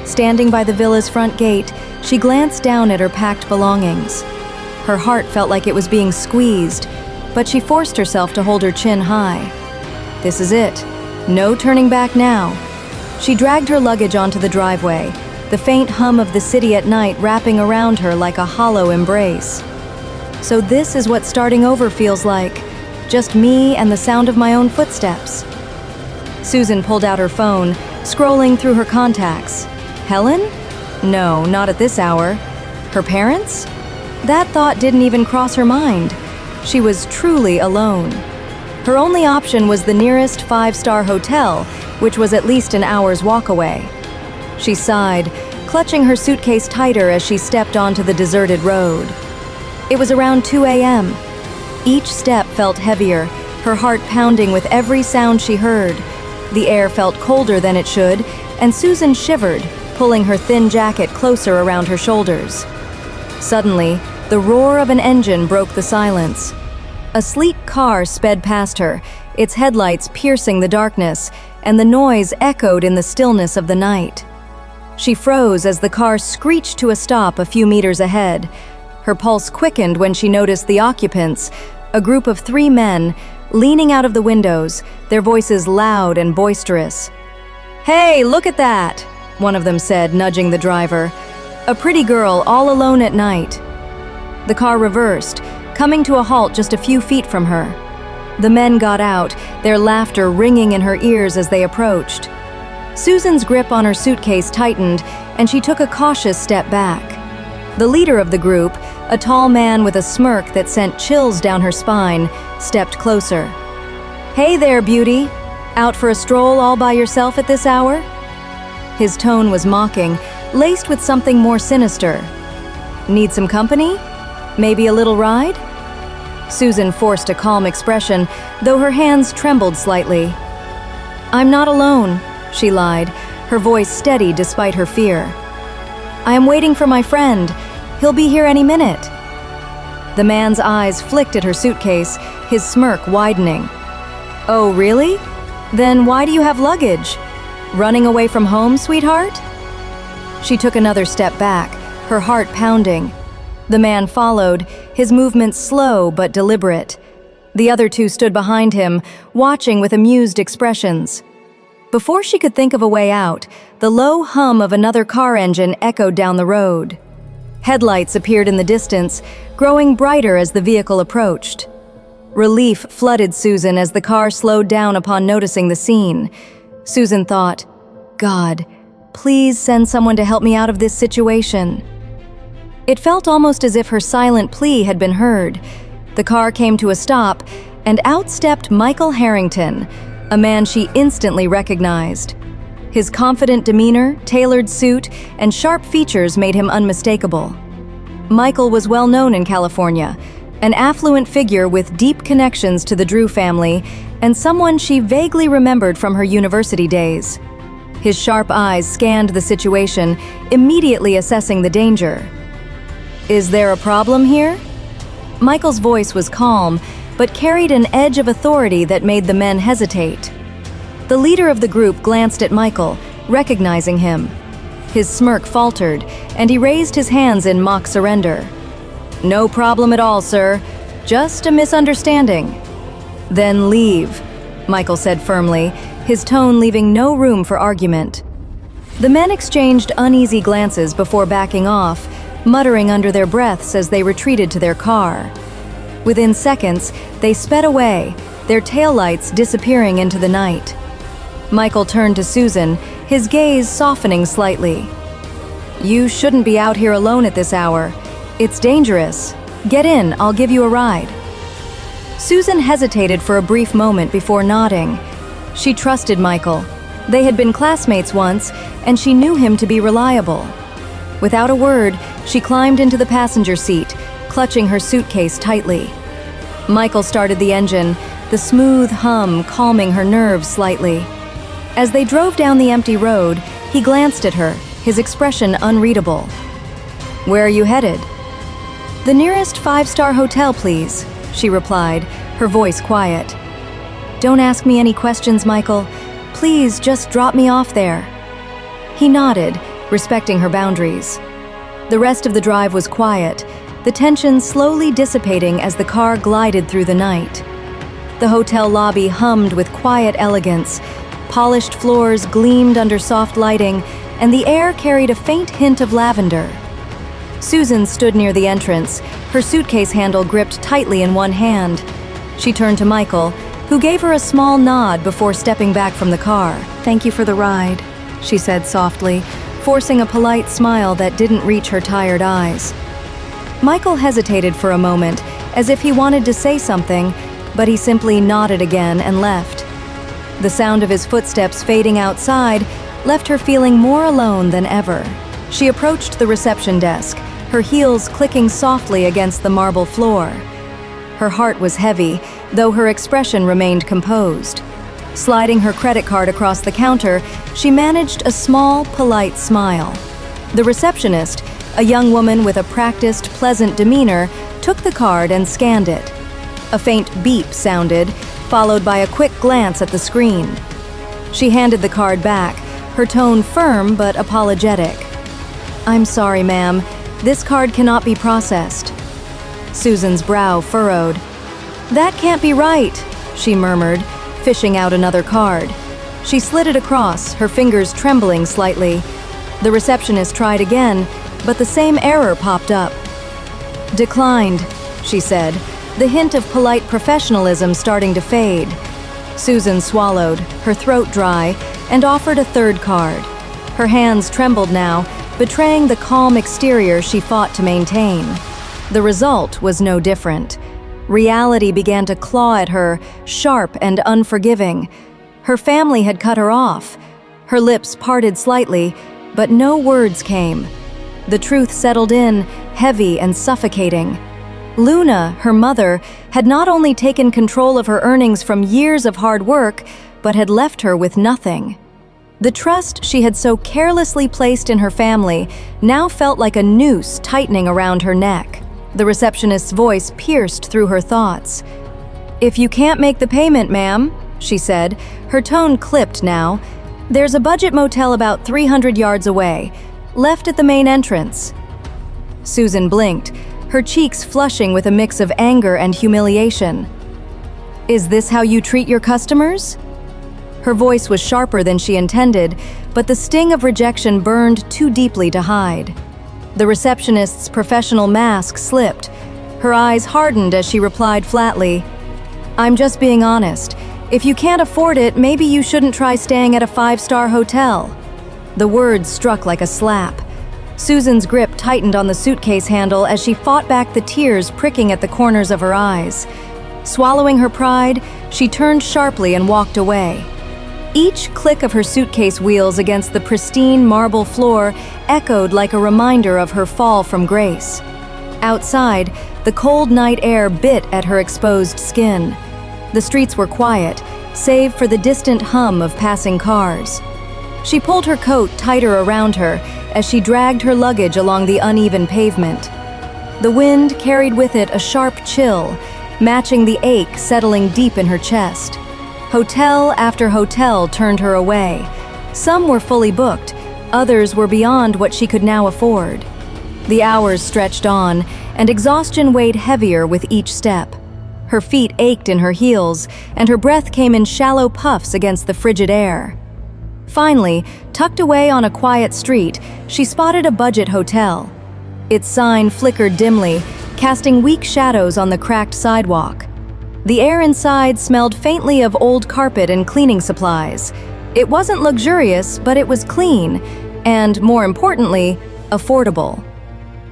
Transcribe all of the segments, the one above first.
Standing by the villa's front gate, she glanced down at her packed belongings. Her heart felt like it was being squeezed, but she forced herself to hold her chin high. This is it. No turning back now. She dragged her luggage onto the driveway, the faint hum of the city at night wrapping around her like a hollow embrace. So this is what starting over feels like. Just me and the sound of my own footsteps. Susan pulled out her phone, scrolling through her contacts. Helen? No, not at this hour. Her parents? That thought didn't even cross her mind. She was truly alone. Her only option was the nearest five-star hotel, which was at least an hour's walk away. She sighed, clutching her suitcase tighter as she stepped onto the deserted road. It was around 2 a.m. Each step felt heavier, her heart pounding with every sound she heard. The air felt colder than it should, and Susan shivered, pulling her thin jacket closer around her shoulders. Suddenly, the roar of an engine broke the silence. A sleek car sped past her, its headlights piercing the darkness, and the noise echoed in the stillness of the night. She froze as the car screeched to a stop a few meters ahead. Her pulse quickened when she noticed the occupants, a group of 3 men, leaning out of the windows, their voices loud and boisterous. "Hey, look at that!" one of them said, nudging the driver. "A pretty girl all alone at night." The car reversed, coming to a halt just a few feet from her. The men got out, their laughter ringing in her ears as they approached. Susan's grip on her suitcase tightened, and she took a cautious step back. The leader of the group, a tall man with a smirk that sent chills down her spine, stepped closer. "Hey there, beauty. Out for a stroll all by yourself at this hour?" His tone was mocking, laced with something more sinister. "Need some company? Maybe a little ride?" Susan forced a calm expression, though her hands trembled slightly. "I'm not alone," she lied, her voice steady despite her fear. "I am waiting for my friend. He'll be here any minute." The man's eyes flicked at her suitcase, his smirk widening. "Oh, really? Then why do you have luggage? Running away from home, sweetheart?" She took another step back, her heart pounding. The man followed, his movements slow but deliberate. The other 2 stood behind him, watching with amused expressions. Before she could think of a way out, the low hum of another car engine echoed down the road. Headlights appeared in the distance, growing brighter as the vehicle approached. Relief flooded Susan as the car slowed down upon noticing the scene. Susan thought, "God, please send someone to help me out of this situation." It felt almost as if her silent plea had been heard. The car came to a stop, and out stepped Michael Harrington, a man she instantly recognized. His confident demeanor, tailored suit, and sharp features made him unmistakable. Michael was well known in California, an affluent figure with deep connections to the Drew family, and someone she vaguely remembered from her university days. His sharp eyes scanned the situation, immediately assessing the danger. "Is there a problem here?" Michael's voice was calm, but carried an edge of authority that made the men hesitate. The leader of the group glanced at Michael, recognizing him. His smirk faltered, and he raised his hands in mock surrender. "No problem at all, sir. Just a misunderstanding." "Then leave," Michael said firmly, his tone leaving no room for argument. The men exchanged uneasy glances before backing off, muttering under their breaths as they retreated to their car. Within seconds, they sped away, their taillights disappearing into the night. Michael turned to Susan, his gaze softening slightly. "You shouldn't be out here alone at this hour. It's dangerous. Get in, I'll give you a ride." Susan hesitated for a brief moment before nodding. She trusted Michael. They had been classmates once, and she knew him to be reliable. Without a word, she climbed into the passenger seat, clutching her suitcase tightly. Michael started the engine, the smooth hum calming her nerves slightly. As they drove down the empty road, he glanced at her, his expression unreadable. "Where are you headed?" "The nearest five-star hotel, please," she replied, her voice quiet. "Don't ask me any questions, Michael. Please just drop me off there." He nodded, respecting her boundaries. The rest of the drive was quiet, the tension slowly dissipating as the car glided through the night. The hotel lobby hummed with quiet elegance. Polished floors gleamed under soft lighting, and the air carried a faint hint of lavender. Susan stood near the entrance, her suitcase handle gripped tightly in one hand. She turned to Michael, who gave her a small nod before stepping back from the car. "Thank you for the ride," she said softly, forcing a polite smile that didn't reach her tired eyes. Michael hesitated for a moment, as if he wanted to say something, but he simply nodded again and left. The sound of his footsteps fading outside left her feeling more alone than ever. She approached the reception desk, her heels clicking softly against the marble floor. Her heart was heavy, though her expression remained composed. Sliding her credit card across the counter, she managed a small, polite smile. The receptionist, a young woman with a practiced, pleasant demeanor, took the card and scanned it. A faint beep sounded, followed by a quick glance at the screen. She handed the card back, her tone firm but apologetic. "I'm sorry, ma'am. This card cannot be processed." Susan's brow furrowed. "That can't be right," she murmured, fishing out another card. She slid it across, her fingers trembling slightly. The receptionist tried again, but the same error popped up. "Declined," she said, the hint of polite professionalism starting to fade. Susan swallowed, her throat dry, and offered a third card. Her hands trembled now, betraying the calm exterior she fought to maintain. The result was no different. Reality began to claw at her, sharp and unforgiving. Her family had cut her off. Her lips parted slightly, but no words came. The truth settled in, heavy and suffocating. Luna, her mother, had not only taken control of her earnings from years of hard work, but had left her with nothing. The trust she had so carelessly placed in her family now felt like a noose tightening around her neck. The receptionist's voice pierced through her thoughts. "If you can't make the payment, ma'am," she said, her tone clipped now, "there's a budget motel about 300 yards away, left at the main entrance." Susan blinked, her cheeks flushing with a mix of anger and humiliation. "Is this how you treat your customers?" Her voice was sharper than she intended, but the sting of rejection burned too deeply to hide. The receptionist's professional mask slipped. Her eyes hardened as she replied flatly, "I'm just being honest. If you can't afford it, maybe you shouldn't try staying at a 5-star hotel." The words struck like a slap. Susan's grip tightened on the suitcase handle as she fought back the tears pricking at the corners of her eyes. Swallowing her pride, she turned sharply and walked away. Each click of her suitcase wheels against the pristine marble floor echoed like a reminder of her fall from grace. Outside, the cold night air bit at her exposed skin. The streets were quiet, save for the distant hum of passing cars. She pulled her coat tighter around her as she dragged her luggage along the uneven pavement. The wind carried with it a sharp chill, matching the ache settling deep in her chest. Hotel after hotel turned her away. Some were fully booked, others were beyond what she could now afford. The hours stretched on, and exhaustion weighed heavier with each step. Her feet ached in her heels, and her breath came in shallow puffs against the frigid air. Finally, tucked away on a quiet street, she spotted a budget hotel. Its sign flickered dimly, casting weak shadows on the cracked sidewalk. The air inside smelled faintly of old carpet and cleaning supplies. It wasn't luxurious, but it was clean, and, more importantly, affordable.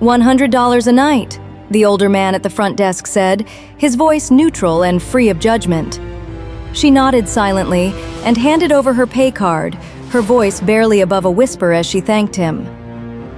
$100 a night, the older man at the front desk said, his voice neutral and free of judgment. She nodded silently and handed over her pay card, her voice barely above a whisper as she thanked him.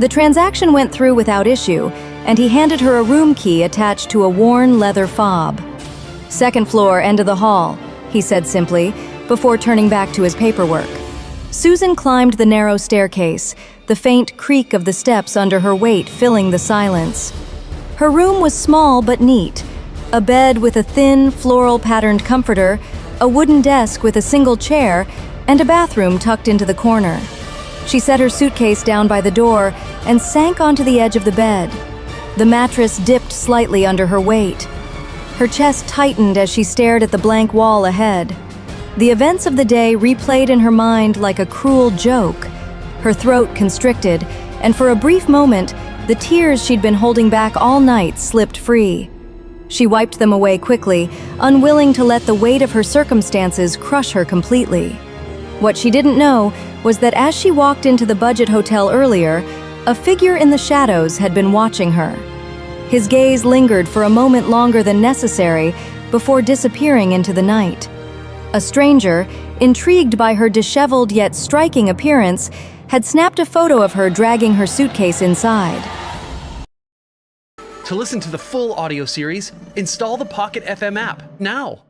The transaction went through without issue, and he handed her a room key attached to a worn leather fob. "Second floor, end of the hall," he said simply, before turning back to his paperwork. Susan climbed the narrow staircase, the faint creak of the steps under her weight filling the silence. Her room was small but neat, a bed with a thin, floral-patterned comforter, a wooden desk with a single chair, and a bathroom tucked into the corner. She set her suitcase down by the door and sank onto the edge of the bed. The mattress dipped slightly under her weight. Her chest tightened as she stared at the blank wall ahead. The events of the day replayed in her mind like a cruel joke. Her throat constricted, and for a brief moment, the tears she'd been holding back all night slipped free. She wiped them away quickly, unwilling to let the weight of her circumstances crush her completely. What she didn't know was that as she walked into the budget hotel earlier, a figure in the shadows had been watching her. His gaze lingered for a moment longer than necessary before disappearing into the night. A stranger, intrigued by her disheveled yet striking appearance, had snapped a photo of her dragging her suitcase inside. To listen to the full audio series, install the Pocket FM app now.